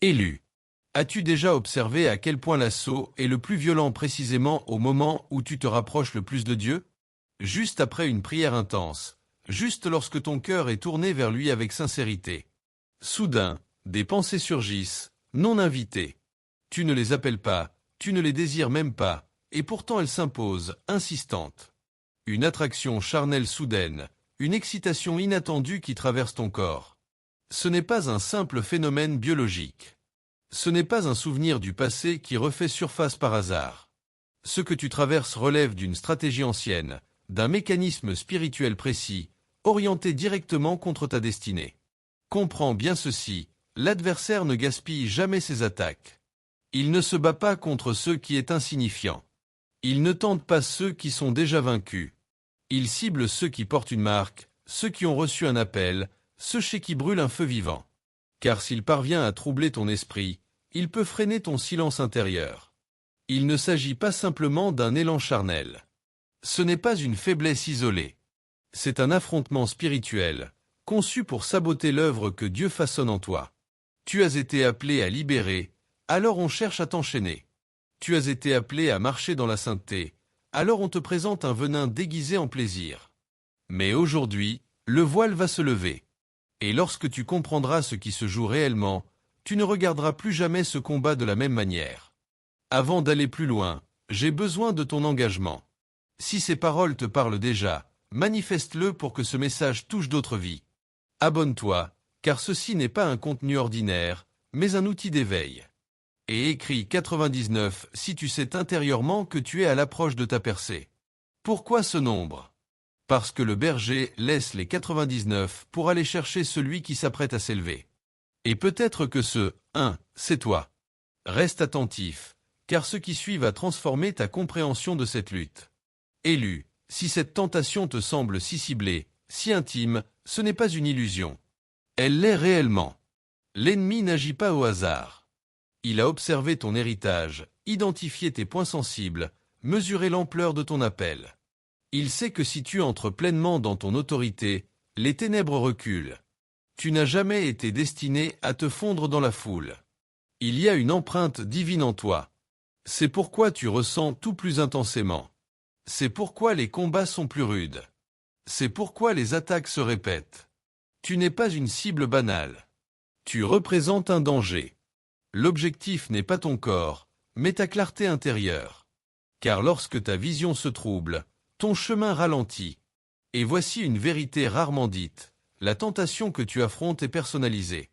Élu. As-tu déjà observé à quel point l'assaut est le plus violent précisément au moment où tu te rapproches le plus de Dieu? Juste après une prière intense, juste lorsque ton cœur est tourné vers lui avec sincérité. Soudain, des pensées surgissent, non invitées. Tu ne les appelles pas, tu ne les désires même pas, et pourtant elles s'imposent, insistantes. Une attraction charnelle soudaine, une excitation inattendue qui traverse ton corps. Ce n'est pas un simple phénomène biologique. Ce n'est pas un souvenir du passé qui refait surface par hasard. Ce que tu traverses relève d'une stratégie ancienne, d'un mécanisme spirituel précis, orienté directement contre ta destinée. Comprends bien ceci, l'adversaire ne gaspille jamais ses attaques. Il ne se bat pas contre ceux qui est insignifiant. Il ne tente pas ceux qui sont déjà vaincus. Il cible ceux qui portent une marque, ceux qui ont reçu un appel, ceux chez qui brûle un feu vivant. Car s'il parvient à troubler ton esprit, il peut freiner ton silence intérieur. Il ne s'agit pas simplement d'un élan charnel. Ce n'est pas une faiblesse isolée. C'est un affrontement spirituel, conçu pour saboter l'œuvre que Dieu façonne en toi. Tu as été appelé à libérer, alors on cherche à t'enchaîner. Tu as été appelé à marcher dans la sainteté, alors on te présente un venin déguisé en plaisir. Mais aujourd'hui, le voile va se lever. Et lorsque tu comprendras ce qui se joue réellement, tu ne regarderas plus jamais ce combat de la même manière. Avant d'aller plus loin, j'ai besoin de ton engagement. Si ces paroles te parlent déjà, manifeste-le pour que ce message touche d'autres vies. Abonne-toi, car ceci n'est pas un contenu ordinaire, mais un outil d'éveil. Et écris 99 si tu sais intérieurement que tu es à l'approche de ta percée. Pourquoi ce nombre? Parce que le berger laisse les 99 pour aller chercher celui qui s'apprête à s'élever. Et peut-être que ce 1, c'est toi. Reste attentif, car ce qui suit va transformer ta compréhension de cette lutte. Élu, si cette tentation te semble si ciblée, si intime, ce n'est pas une illusion. Elle l'est réellement. L'ennemi n'agit pas au hasard. Il a observé ton héritage, identifié tes points sensibles, mesuré l'ampleur de ton appel. Il sait que si tu entres pleinement dans ton autorité, les ténèbres reculent. Tu n'as jamais été destiné à te fondre dans la foule. Il y a une empreinte divine en toi. C'est pourquoi tu ressens tout plus intensément. C'est pourquoi les combats sont plus rudes. C'est pourquoi les attaques se répètent. Tu n'es pas une cible banale. Tu représentes un danger. L'objectif n'est pas ton corps, mais ta clarté intérieure. Car lorsque ta vision se trouble, ton chemin ralentit. Et voici une vérité rarement dite. La tentation que tu affrontes est personnalisée.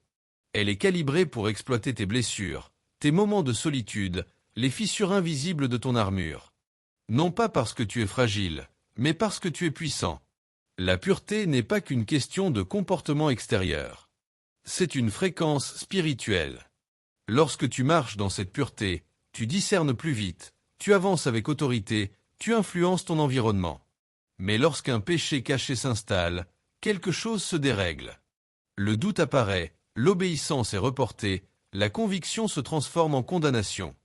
Elle est calibrée pour exploiter tes blessures, tes moments de solitude, les fissures invisibles de ton armure. Non pas parce que tu es fragile, mais parce que tu es puissant. La pureté n'est pas qu'une question de comportement extérieur. C'est une fréquence spirituelle. Lorsque tu marches dans cette pureté, tu discernes plus vite, tu avances avec autorité, tu influences ton environnement. Mais lorsqu'un péché caché s'installe, quelque chose se dérègle. Le doute apparaît, l'obéissance est reportée, la conviction se transforme en condamnation.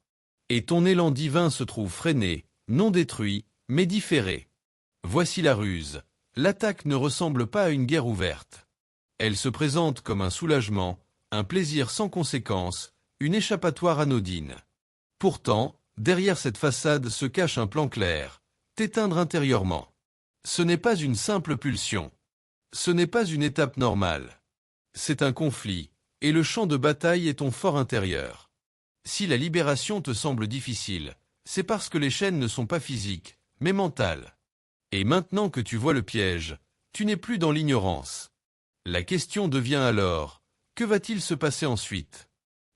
Et ton élan divin se trouve freiné, non détruit, mais différé. Voici la ruse. L'attaque ne ressemble pas à une guerre ouverte. Elle se présente comme un soulagement, un plaisir sans conséquence, une échappatoire anodine. Pourtant, derrière cette façade se cache un plan clair, t'éteindre intérieurement. Ce n'est pas une simple pulsion. Ce n'est pas une étape normale. C'est un conflit, et le champ de bataille est ton fort intérieur. Si la libération te semble difficile, c'est parce que les chaînes ne sont pas physiques, mais mentales. Et maintenant que tu vois le piège, tu n'es plus dans l'ignorance. La question devient alors, que va-t-il se passer ensuite?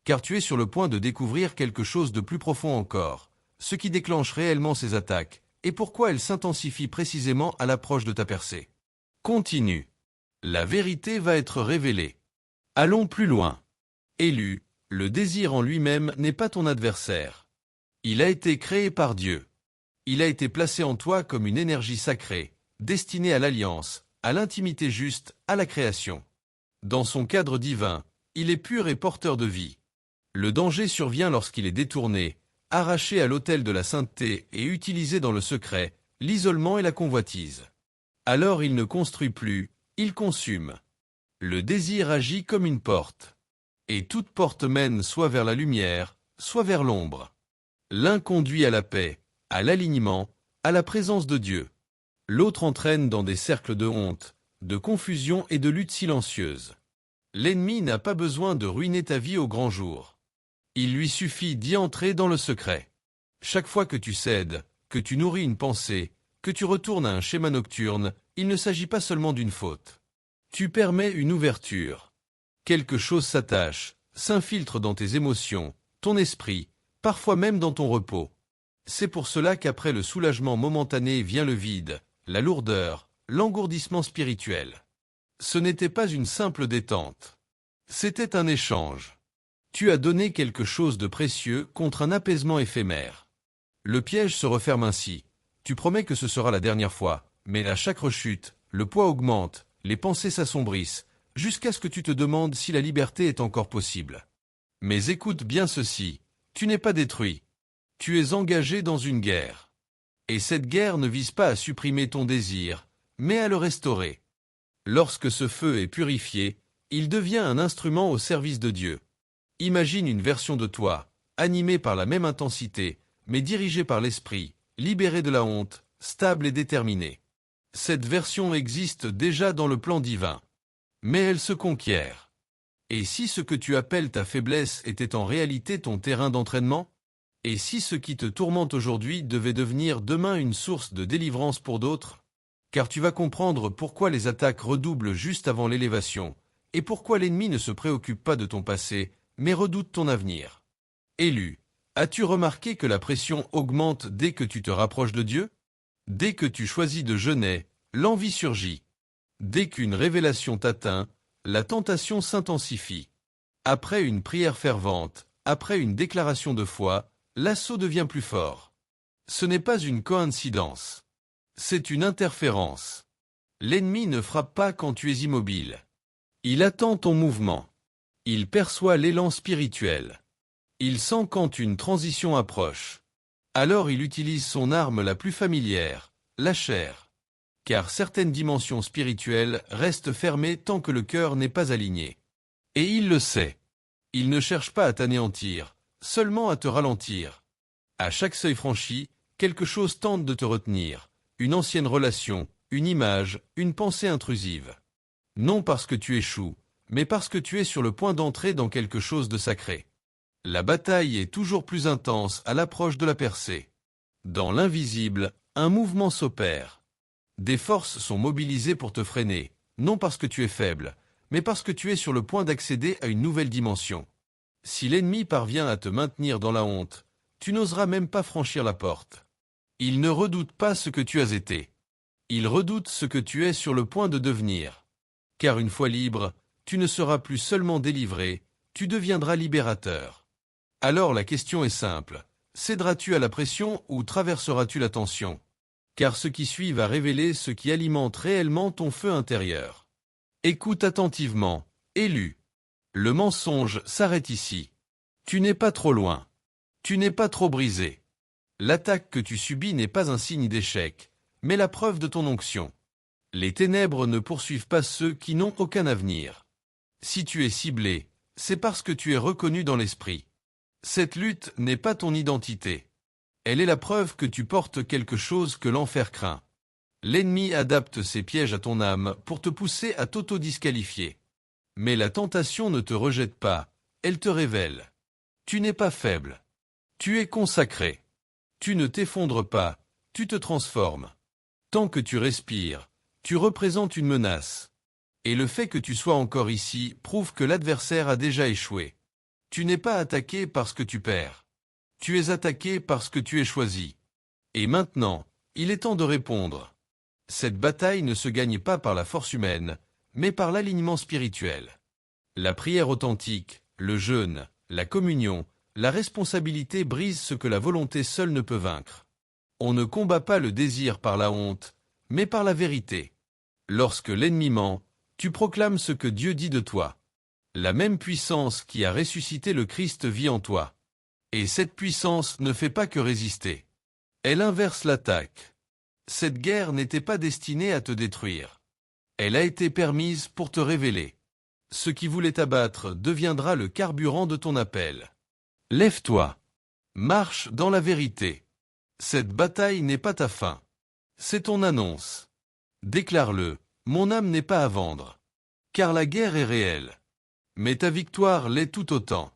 Car tu es sur le point de découvrir quelque chose de plus profond encore, ce qui déclenche réellement ces attaques, et pourquoi elles s'intensifient précisément à l'approche de ta percée. Continue. La vérité va être révélée. Allons plus loin. Élu, le désir en lui-même n'est pas ton adversaire. Il a été créé par Dieu. Il a été placé en toi comme une énergie sacrée, destinée à l'alliance, à l'intimité juste, à la création. Dans son cadre divin, il est pur et porteur de vie. Le danger survient lorsqu'il est détourné, arraché à l'autel de la sainteté et utilisé dans le secret, l'isolement et la convoitise. Alors il ne construit plus, il consume. Le désir agit comme une porte. Et toute porte mène soit vers la lumière, soit vers l'ombre. L'un conduit à la paix, à l'alignement, à la présence de Dieu. L'autre entraîne dans des cercles de honte, de confusion et de lutte silencieuse. L'ennemi n'a pas besoin de ruiner ta vie au grand jour. Il lui suffit d'y entrer dans le secret. Chaque fois que tu cèdes, que tu nourris une pensée, que tu retournes à un schéma nocturne, il ne s'agit pas seulement d'une faute. Tu permets une ouverture. Quelque chose s'attache, s'infiltre dans tes émotions, ton esprit, parfois même dans ton repos. C'est pour cela qu'après le soulagement momentané vient le vide, la lourdeur, l'engourdissement spirituel. Ce n'était pas une simple détente. C'était un échange. Tu as donné quelque chose de précieux contre un apaisement éphémère. Le piège se referme ainsi. Tu promets que ce sera la dernière fois, mais à chaque rechute, le poids augmente, les pensées s'assombrissent, jusqu'à ce que tu te demandes si la liberté est encore possible. Mais écoute bien ceci, tu n'es pas détruit. Tu es engagé dans une guerre. Et cette guerre ne vise pas à supprimer ton désir, mais à le restaurer. Lorsque ce feu est purifié, il devient un instrument au service de Dieu. Imagine une version de toi, animée par la même intensité, mais dirigée par l'esprit, libérée de la honte, stable et déterminée. Cette version existe déjà dans le plan divin. Mais elle se conquiert. Et si ce que tu appelles ta faiblesse était en réalité ton terrain d'entraînement? Et si ce qui te tourmente aujourd'hui devait devenir demain une source de délivrance pour d'autres? Car tu vas comprendre pourquoi les attaques redoublent juste avant l'élévation, et pourquoi l'ennemi ne se préoccupe pas de ton passé, mais redoute ton avenir. Élu, as-tu remarqué que la pression augmente dès que tu te rapproches de Dieu? Dès que tu choisis de jeûner, l'envie surgit. Dès qu'une révélation t'atteint, la tentation s'intensifie. Après une prière fervente, après une déclaration de foi, l'assaut devient plus fort. Ce n'est pas une coïncidence. C'est une interférence. L'ennemi ne frappe pas quand tu es immobile. Il attend ton mouvement. Il perçoit l'élan spirituel. Il sent quand une transition approche. Alors il utilise son arme la plus familière, la chair. Car certaines dimensions spirituelles restent fermées tant que le cœur n'est pas aligné. Et il le sait. Il ne cherche pas à t'anéantir, seulement à te ralentir. À chaque seuil franchi, quelque chose tente de te retenir, une ancienne relation, une image, une pensée intrusive. Non parce que tu échoues, mais parce que tu es sur le point d'entrer dans quelque chose de sacré. La bataille est toujours plus intense à l'approche de la percée. Dans l'invisible, un mouvement s'opère. Des forces sont mobilisées pour te freiner, non parce que tu es faible, mais parce que tu es sur le point d'accéder à une nouvelle dimension. Si l'ennemi parvient à te maintenir dans la honte, tu n'oseras même pas franchir la porte. Il ne redoute pas ce que tu as été. Il redoute ce que tu es sur le point de devenir. Car une fois libre, tu ne seras plus seulement délivré, tu deviendras libérateur. Alors la question est simple, céderas-tu à la pression ou traverseras-tu la tension? Car ce qui suit va révéler ce qui alimente réellement ton feu intérieur. Écoute attentivement, élu. Le mensonge s'arrête ici. Tu n'es pas trop loin. Tu n'es pas trop brisé. L'attaque que tu subis n'est pas un signe d'échec, mais la preuve de ton onction. Les ténèbres ne poursuivent pas ceux qui n'ont aucun avenir. Si tu es ciblé, c'est parce que tu es reconnu dans l'esprit. Cette lutte n'est pas ton identité. Elle est la preuve que tu portes quelque chose que l'enfer craint. L'ennemi adapte ses pièges à ton âme pour te pousser à t'auto-disqualifier. Mais la tentation ne te rejette pas, elle te révèle. Tu n'es pas faible. Tu es consacré. Tu ne t'effondres pas, tu te transformes. Tant que tu respires, tu représentes une menace. Et le fait que tu sois encore ici prouve que l'adversaire a déjà échoué. Tu n'es pas attaqué parce que tu perds. Tu es attaqué parce que tu es choisi. Et maintenant, il est temps de répondre. Cette bataille ne se gagne pas par la force humaine, mais par l'alignement spirituel. La prière authentique, le jeûne, la communion, la responsabilité brisent ce que la volonté seule ne peut vaincre. On ne combat pas le désir par la honte, mais par la vérité. Lorsque l'ennemi ment, tu proclames ce que Dieu dit de toi. La même puissance qui a ressuscité le Christ vit en toi. Et cette puissance ne fait pas que résister. Elle inverse l'attaque. Cette guerre n'était pas destinée à te détruire. Elle a été permise pour te révéler. Ce qui voulait t'abattre deviendra le carburant de ton appel. Lève-toi. Marche dans la vérité. Cette bataille n'est pas ta fin. C'est ton annonce. Déclare-le, mon âme n'est pas à vendre. Car la guerre est réelle. Mais ta victoire l'est tout autant.